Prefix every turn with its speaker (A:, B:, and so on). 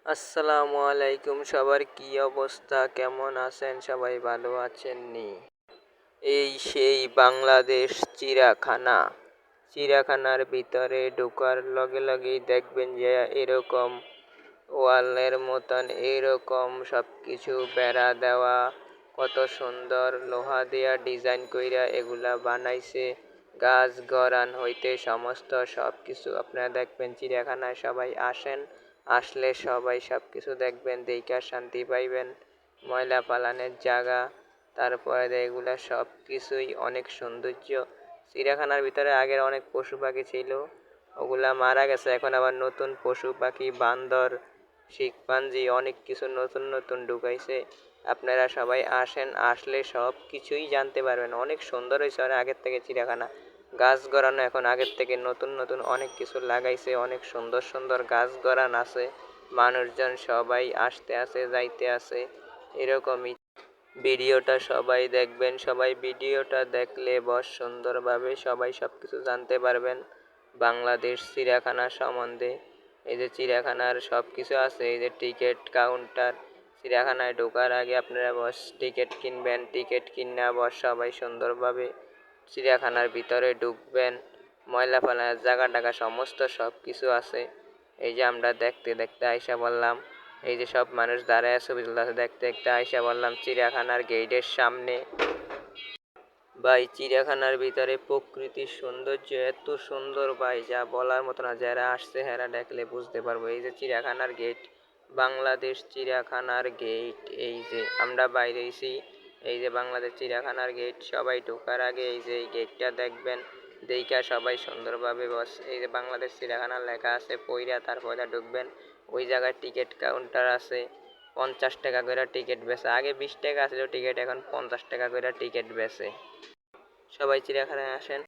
A: আসসালামু আলাইকুম, সবার কি অবস্থা, কেমন আছেন? সবাই ভালো আছেন নি? এই সেই বাংলাদেশ চিড়িয়াখানা। চিড়িয়াখানার ভিতরে ঢোকার লগে লগেই দেখবেন যে এরকম ওয়ালের মতন এরকম সব কিছু বেড়া দেওয়া, কত সুন্দর লোহা দিয়া ডিজাইন কইরা এগুলা বানাইছে। গাছ গড়ান হইতে সমস্ত সব কিছু আপনারা দেখবেন। চিড়িয়াখানায় সবাই আসেন, আসলে সবাই সব কিছু দেখবেন, দেইখা শান্তি পাইবেন। ময়লা পালানের জায়গা, তারপরে এগুলা সব কিছুই অনেক সৌন্দর্য। চিড়িয়াখানার ভিতরে আগের অনেক পশু পাখি ছিল, ওগুলা মারা গেছে। এখন আবার নতুন পশু পাখি, বান্দর, শিখপাঞ্জি অনেক কিছু নতুন নতুন ঢুকাইছে। আপনারা সবাই আসেন, আসলে সব কিছুই জানতে পারবেন। অনেক সুন্দর হয়েছে আর আগের থেকে চিড়িয়াখানা। গাছ গড়ানো এখন আগের থেকে নতুন নতুন অনেক কিছু লাগাইছে, অনেক সুন্দর সুন্দর গাছ গড়ান আছে। মানুষজন সবাই আসতে আছে, যাইতে আছে, এরকমই। ভিডিওটা সবাই দেখবেন, সবাই ভিডিওটা দেখলে বস সুন্দরভাবে সবাই সব কিছু জানতে পারবেন বাংলাদেশ চিড়িয়াখানা সম্বন্ধে। এই যে চিড়িয়াখানার সব কিছু আছে, এই যে টিকিট কাউন্টার। চিড়িয়াখানায় ঢোকার আগে আপনারা বস টিকিট কিনবেন, টিকিট কিনা বস সবাই সুন্দরভাবে চিড়িয়াখানার ভিতরে ঢুকবেন। ময়লা ফেলার জায়গা টাকা সমস্ত সব কিছু আছে। এই যে আমরা দেখতে দেখতে আইসা বললাম, এই যে সব মানুষ দাঁড়ায় ছবি তুলতেছে, দেখতে দেখতে আইসা বললাম চিড়িয়াখানার গেটের সামনে। ভাই, চিড়িয়াখানার ভিতরে প্রকৃতির সৌন্দর্য এত সুন্দর ভাই, যা বলার মতো না। যারা আসছে হেরা দেখলে বুঝতে পারবো। এই যে চিড়িয়াখানার গেট, বাংলাদেশ চিড়িয়াখানার গেট। এই যে আমরা বাইরে এসি, এই যে বাংলাদেশ চিড়িয়াখানার গেট। সবাই ঢোকার আগে এই যে এই গেটটা দেখবেন, দেইখা সবাই সুন্দরভাবে বস। এই যে বাংলাদেশ চিড়িয়াখানার লেখা আছে, পইরা তারপরে ঢুকবেন। ওই জায়গায় টিকিট কাউন্টার আছে, 50 টাকা করে টিকিট বেচে। আগে 20 টাকা ছিল টিকিট, এখন 50 টাকা করে টিকিট বেচে। সবাই চিড়িয়াখানায় আসেন।